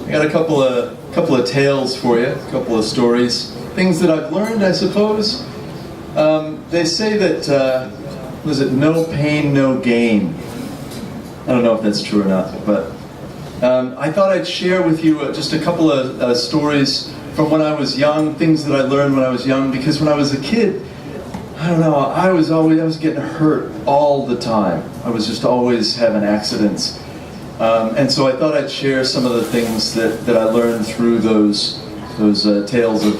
I got a couple of tales for you, a couple of stories, things that I've learned, I suppose. They say that, was it no pain, no gain? I don't know if that's true or not, but I thought I'd share with you just a couple of stories from when I was young, things that I learned when I was young, because when I was a kid, I don't know, I was getting hurt all the time. I was just always having accidents. And so I thought I'd share some of the things that I learned through those tales of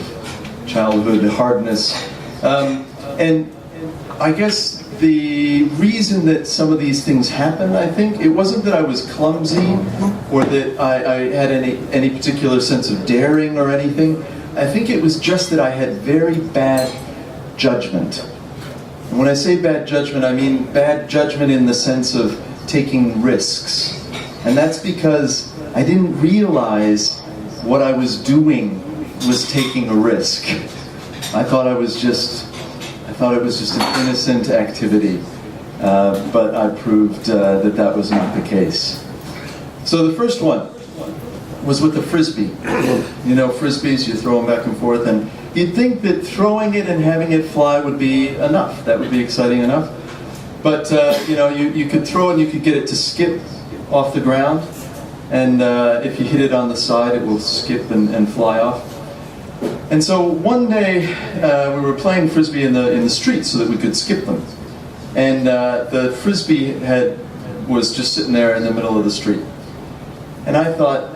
childhood hardness. And I guess the reason that some of these things happened, I think, it wasn't that I was clumsy or that I had any particular sense of daring or anything. I think it was just that I had very bad judgment. And when I say bad judgment, I mean bad judgment in the sense of taking risks. And that's because I didn't realize what I was doing was taking a risk. I thought it was just an innocent activity, but I proved that was not the case. So the first one was with the frisbee. You know, frisbees, you throw them back and forth, and you'd think that throwing it and having it fly would be enough. That would be exciting enough. But you know, you could throw it and you could get it to skip off the ground, and if you hit it on the side, it will skip and fly off. And so one day we were playing frisbee in the street so that we could skip them, and the frisbee was just sitting there in the middle of the street, and I thought,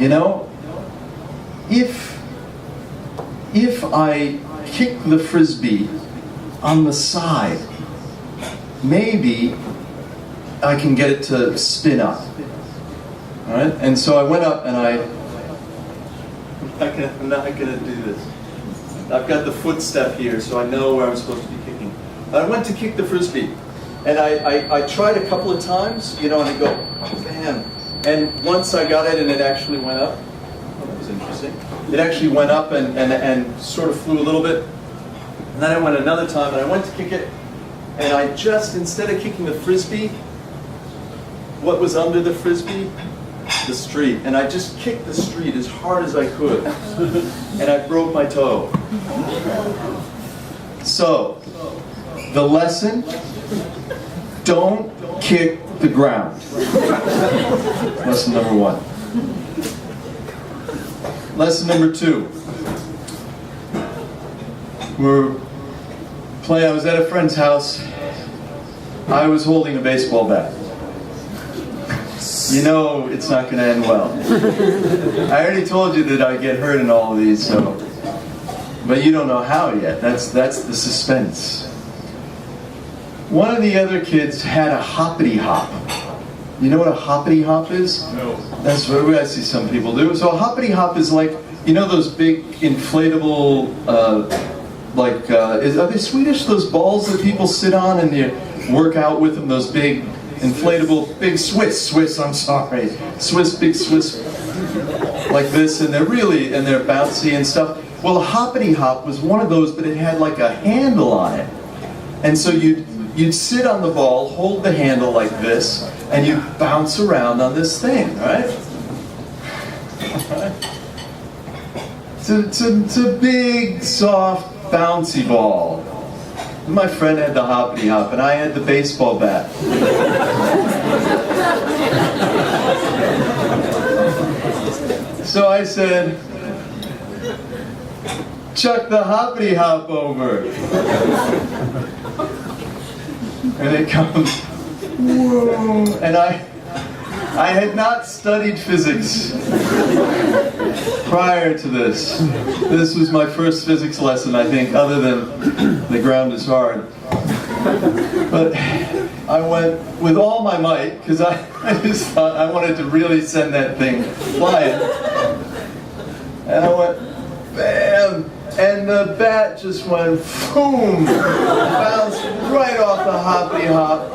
you know, if I kick the frisbee on the side, maybe I can get it to spin up. All right, and so I went up and I'm not going to do this. I've got the footstep here, so I know where I'm supposed to be kicking. I went to kick the frisbee, and I tried a couple of times, you know, and I go, oh, bam. And once I got it and it actually went up, oh, that was interesting. It actually went up and sort of flew a little bit. And then I went another time, and I went to kick it, and I just, instead of kicking the frisbee, what was under the frisbee? The street. And I just kicked the street as hard as I could. And I broke my toe. So, the lesson, don't kick the ground. Lesson number one. Lesson number two. I was at a friend's house. I was holding a baseball bat. You know it's not going to end well. I already told you that I get hurt in all of these, so, but you don't know how yet. That's the suspense. One of the other kids had a hoppity hop. You know what a hoppity hop is? No. That's what I see some people do. So a hoppity hop is like, you know those big inflatable, are they Swedish? Those balls that people sit on and you work out with them, those big inflatable, big Swiss, big Swiss, like this, and they're bouncy and stuff. Well, a hoppity hop was one of those, but it had like a handle on it. And so you'd sit on the ball, hold the handle like this, and you'd bounce around on this thing, right? It's a big, soft, bouncy ball. My friend had the hoppity hop, and I had the baseball bat. So I said, chuck the hoppity hop over. And it comes, whoa, and I had not studied physics prior to this. This was my first physics lesson, I think, other than the ground is hard. But I went with all my might, because I just thought I wanted to really send that thing flying. And I went, bam! And the bat just went, boom! Bounced right off the hoppity hop.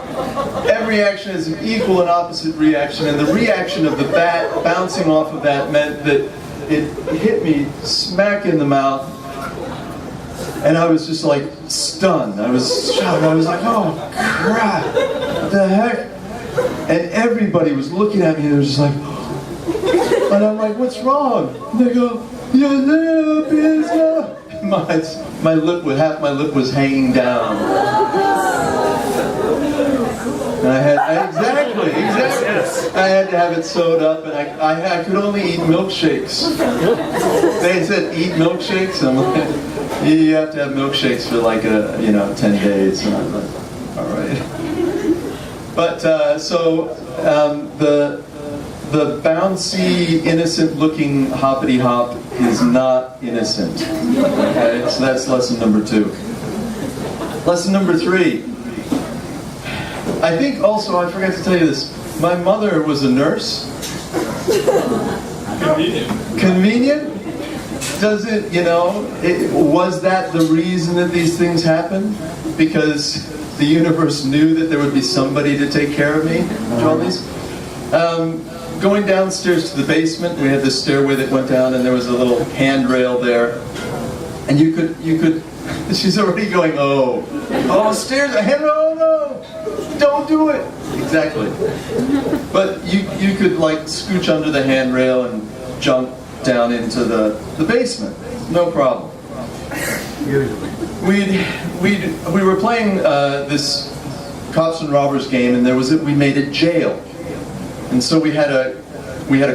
Every action is an equal and opposite reaction, and the reaction of the bat bouncing off of that meant that it hit me smack in the mouth, and I was just like stunned. I was shocked. I was like, oh crap, what the heck? And everybody was looking at me and they were just like, And I'm like, what's wrong? And they go, your lip is up. My lip, half my lip was hanging down. And exactly. I had to have it sewed up, and I could only eat milkshakes. They said, eat milkshakes? I'm like, you have to have milkshakes for like 10 days. And I'm like, all right. But, the bouncy, innocent-looking hoppity-hop is not innocent. Okay, so that's lesson number 2. Lesson number 3. I think also, I forgot to tell you this, my mother was a nurse. Convenient? Does it, was that the reason that these things happened? Because the universe knew that there would be somebody to take care of me? Going downstairs to the basement, we had this stairway that went down, and there was a little handrail there. And you could, she's already going, oh, stairs, oh no, don't do it. Exactly. But you could like scooch under the handrail and jump down into the basement. No problem. We were playing this cops and robbers game, and we made it jail. And so we had a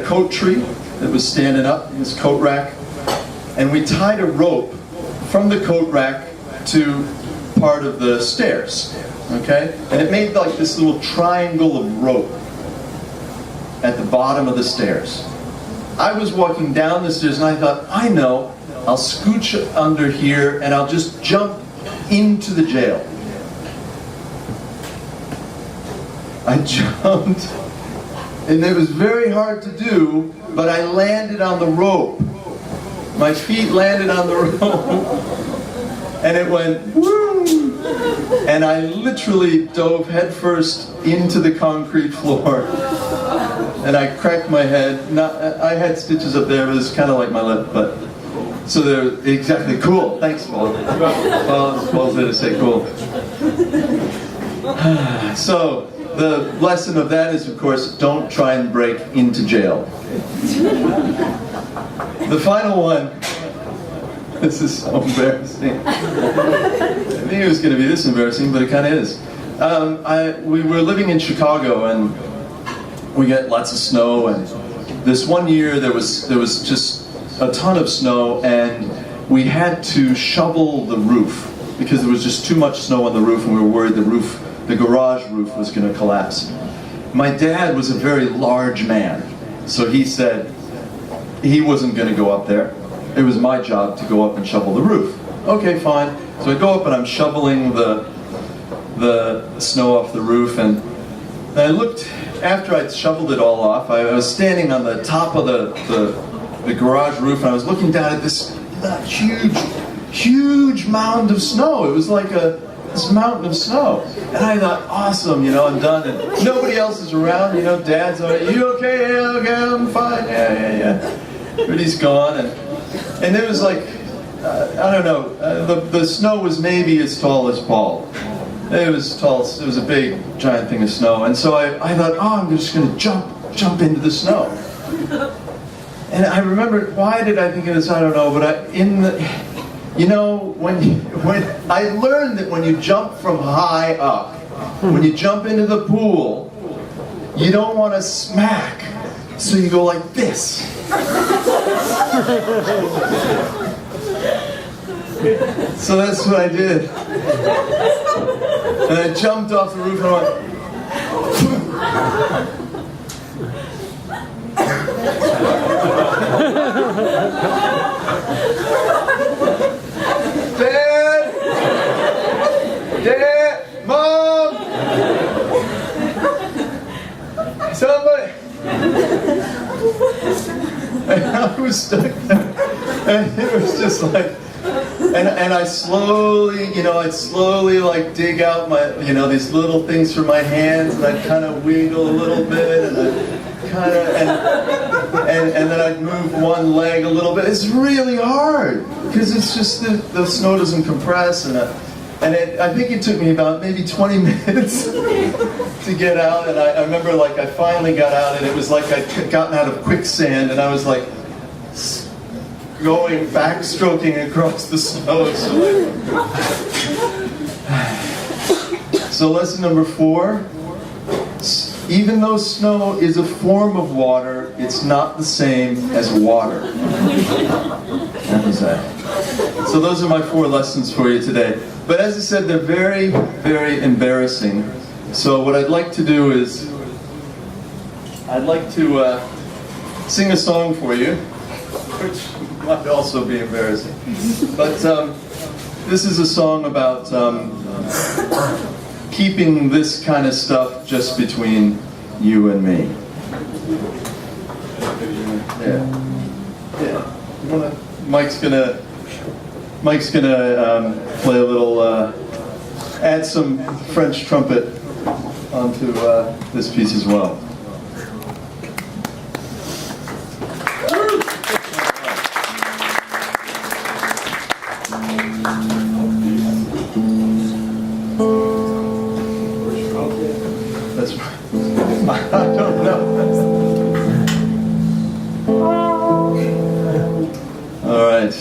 coat tree that was standing up, this coat rack, and we tied a rope from the coat rack to part of the stairs, okay? And it made like this little triangle of rope at the bottom of the stairs. I was walking down the stairs and I thought, I know, I'll scooch under here and I'll just jump into the jail. I jumped, and it was very hard to do, but I landed on the rope. My feet landed on the rope, and it went, woo! And I literally dove headfirst into the concrete floor. And I cracked my head. I had stitches up there, it was kind of like my lip, but... So they're exactly cool. Thanks, Paul. Paul's there to say cool. So, the lesson of that is, of course, don't try and break into jail. The final one, this is so embarrassing. I didn't think it was going to be this embarrassing, but it kind of is. We were living in Chicago, and we get lots of snow, and this one year there was just a ton of snow, and we had to shovel the roof because there was just too much snow on the roof, and we were worried the garage roof was going to collapse. My dad was a very large man, so he said he wasn't going to go up there. It was my job to go up and shovel the roof. Okay, fine. So I go up and I'm shoveling the snow off the roof, and I looked, after I'd shoveled it all off, I was standing on the top of the garage roof, and I was looking down at this huge mound of snow. It was like this mountain of snow. And I thought, awesome, I'm done. And nobody else is around, Dad's already, you okay? Yeah, okay, I'm fine. Yeah. But he's gone. And it was like, I don't know, the snow was maybe as tall as Paul. It was tall, it was a big, giant thing of snow. And so I thought, I'm just going to jump into the snow. And I remember, why did I think of this? I don't know, but when I learned that when you jump from high up, when you jump into the pool, you don't want to smack, so you go like this. So that's what I did. And I jumped off the roof and I went, Dad, Mom, somebody. And I was stuck there, and it was just like, and I slowly, I'd slowly like dig out my, these little things from my hands, and I'd kind of wiggle a little bit, and I'd kind of, and then I'd move one leg a little bit. It's really hard because it's just the snow doesn't compress, and I think it took me about maybe 20 minutes to get out, and I remember like I finally got out, and it was like I'd gotten out of quicksand, and I was like going backstroking across the snow. So lesson number 4, even though snow is a form of water, it's not the same as water. That was that. So those are my 4 lessons for you today. But as I said, they're very, very embarrassing. So what I'd like to do is, I'd like to sing a song for you, which might also be embarrassing. But this is a song about keeping this kind of stuff just between you and me. Yeah. You wanna? Mike's gonna play a little, add some French trumpet onto this piece as well. That's right. I don't know. All right.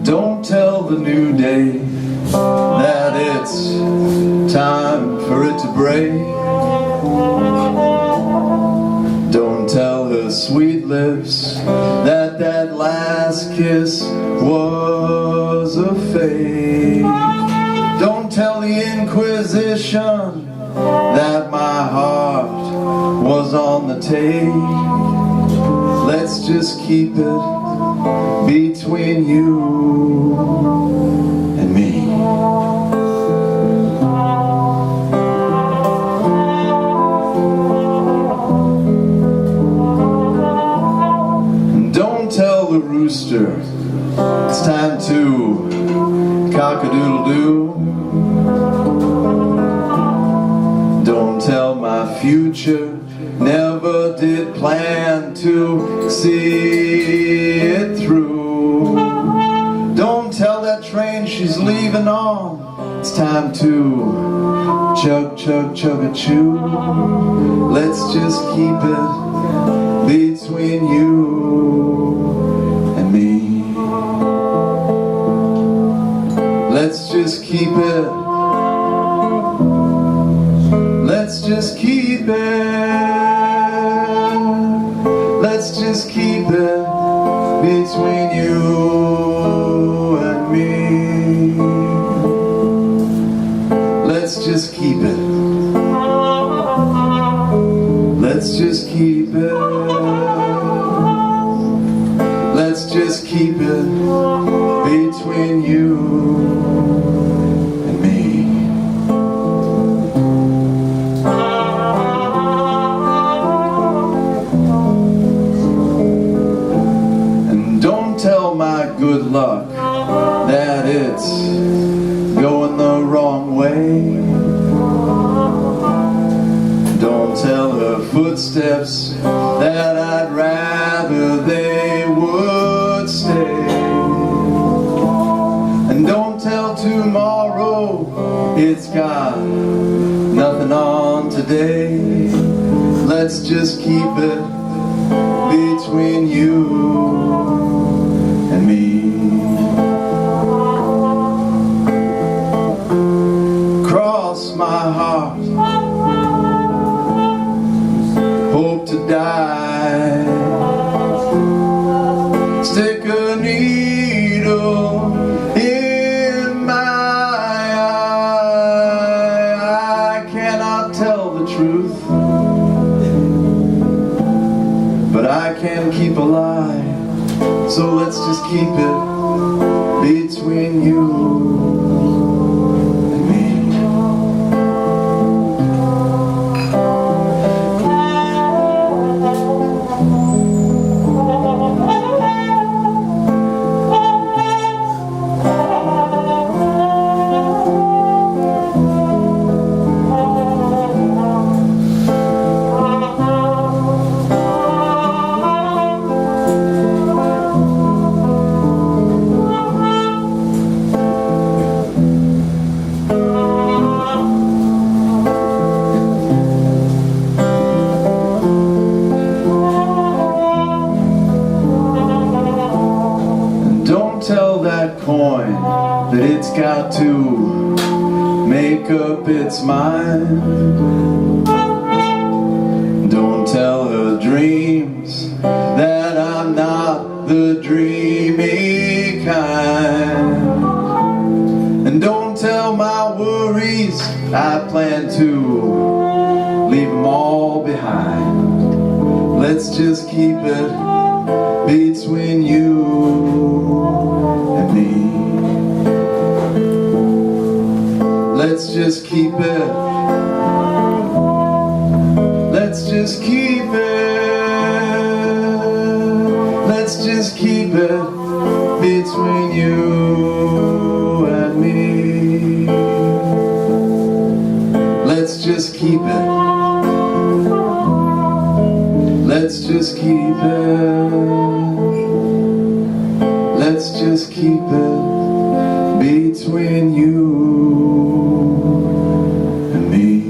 Don't tell the new day that it's time for it to break. Don't tell her sweet lips that that last kiss was a fake. Don't tell the Inquisition that my heart was on the take. Let's just keep it between you and me. Don't tell the rooster it's time to cock-a-doodle-doo. Don't tell my future never did plan to see it through. Don't tell that train she's leaving on it's time to chug, chug, chug-a-chew. Let's just keep it between you and me. Let's just keep it. Let's just keep it. Let's just keep it between you and me. Let's just keep it. Let's just keep it. Let's just keep it between you and me. Tell my good luck that it's going the wrong way. Don't tell her footsteps that I'd rather they would stay. And don't tell tomorrow it's got nothing on today. Let's just keep it between you and me. Cross my heart, hope to die. Stick a needle in my eye. I cannot tell the truth, but I can keep a lie. So let's just keep it between you and me. don't tell that coin that it's got to make up its mind. Don't tell her dreams that I'm not the dreamy kind. And don't tell my worries I plan to leave them all behind. Let's just keep it between you and me. Let's just keep it. Let's just keep it. Let's just keep it between you and me. Let's just keep it. Let's just keep it. Let's just keep it between you and me.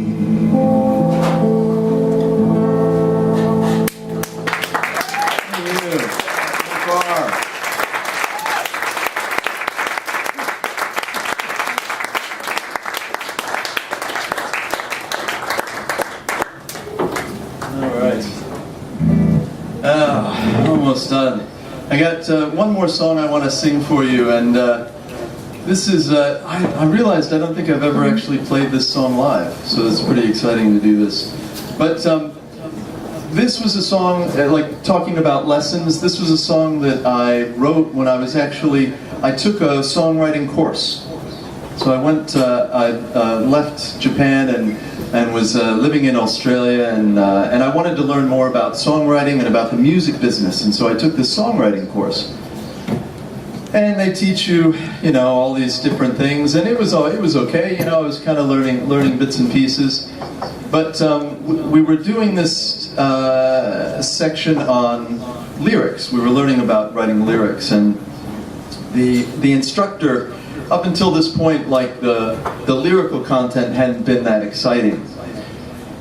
Thank you. Barr. All right. Almost done. I got one more song I want to sing for you, and this is, I realized I don't think I've ever actually played this song live, so it's pretty exciting to do this. But this was a song, like talking about lessons, this was a song that I wrote when I was actually, I took a songwriting course. So I went, I left Japan and was living in Australia, and I wanted to learn more about songwriting and about the music business, and so I took this songwriting course. And they teach you, you know, all these different things, and it was okay, you know, I was kind of learning bits and pieces. But we were doing this section on lyrics. We were learning about writing lyrics, and the instructor, up until this point, like the lyrical content hadn't been that exciting.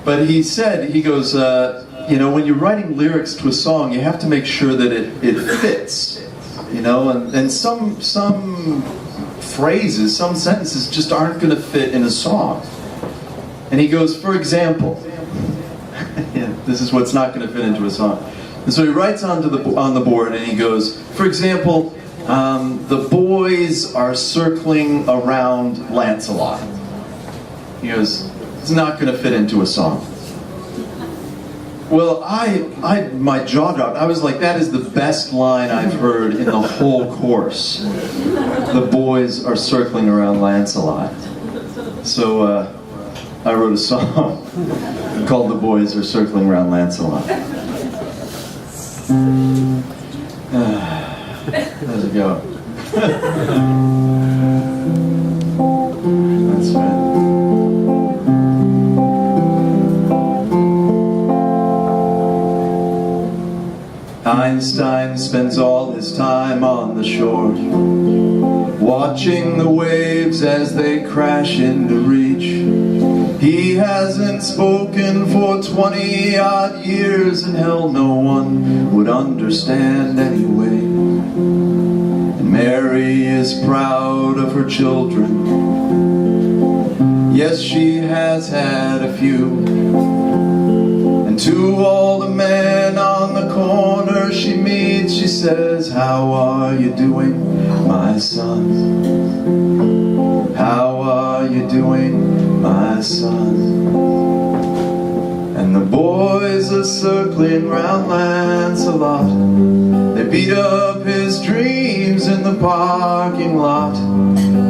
But he said, he goes, you know, when you're writing lyrics to a song, you have to make sure that it fits, you know, and some phrases, some sentences just aren't going to fit in a song. And he goes, for example, yeah, this is what's not going to fit into a song. And so he writes on the board, and he goes, for example, the boys are circling around Lancelot. He goes, it's not going to fit into a song. Well, my jaw dropped. I was like, that is the best line I've heard in the whole course. The boys are circling around Lancelot. So I wrote a song called The Boys Are Circling Around Lancelot. How's it go? That's right. Einstein spends all his time on the shore, watching the waves as they crash into reach. He hasn't spoken for 20-odd years, and hell, no one would understand anyway. And Mary is proud of her children. Yes, she has had a few. And to all the men on the corner she meets, she says, how are you doing, my son? How are you doing, my son? And the boys are circling round Lancelot. They beat up his dreams in the parking lot.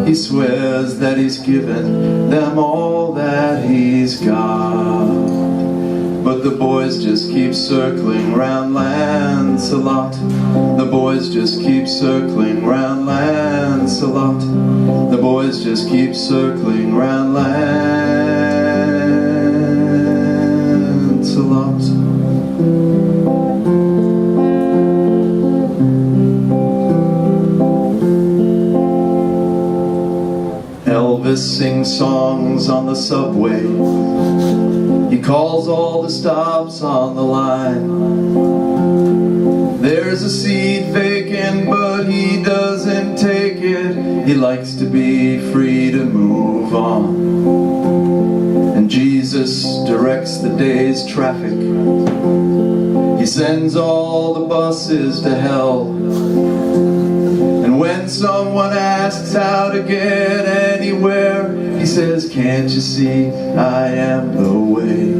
He swears that he's given them all that he's got. But the boys just keep circling round Lancelot. The boys just keep circling round Lancelot. The boys just keep circling round Lancelot. Elvis sings songs on the subway. He calls all the stops on the line. There's a seat vacant, but he doesn't take it. He likes to be free to move on. And Jesus directs the day's traffic. He sends all the buses to hell. And when someone asks how to get anywhere, he says, can't you see I am the way?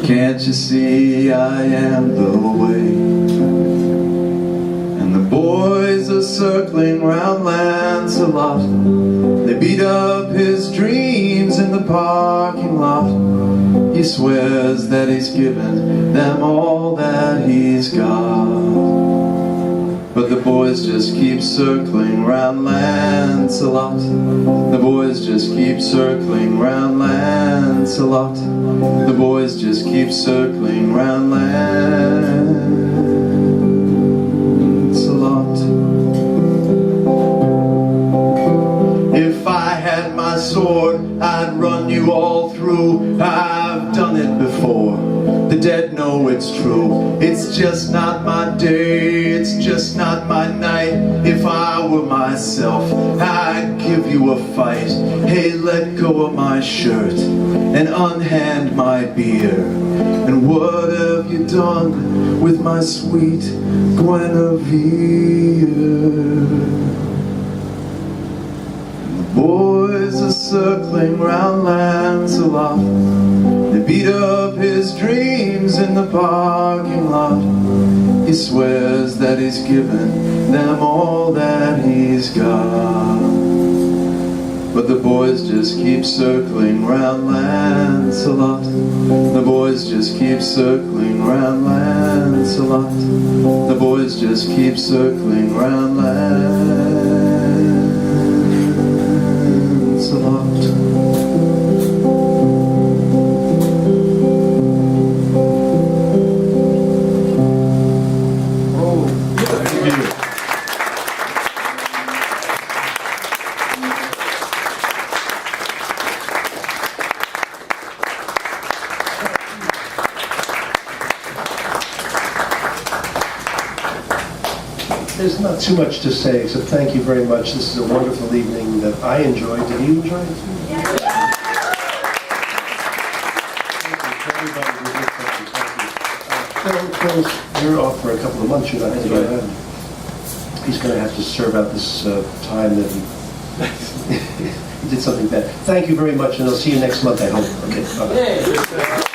Can't you see I am the way? And the boys are circling round Lancelot. They beat up his dreams in the parking lot. He swears that he's given them all that he's got. But the boys just keep circling round Lancelot. The boys just keep circling round Lancelot. The boys just keep circling round Lancelot. If I had my sword, I'd run you all through. I've done it before. The dead know it's true. It's just not my day, it's just not my night. If I were myself, I'd give you a fight. Hey, let go of my shirt and unhand my beer. And what have you done with my sweet Guinevere? Boys are circling round Lancelot. They beat up his dreams in the parking lot. He swears that he's given them all that he's got. But the boys just keep circling round Lancelot. The boys just keep circling round Lancelot. The boys just keep circling round Lancelot. There's not too much to say, except thank you very much. This is a wonderful evening that I enjoyed. Did you enjoy it? Yes. Phil, you're off for a couple of months. You're not going to go ahead. He's going to have to serve out this time that he did something bad. Thank you very much, and I'll see you next month, I hope. Okay, bye-bye.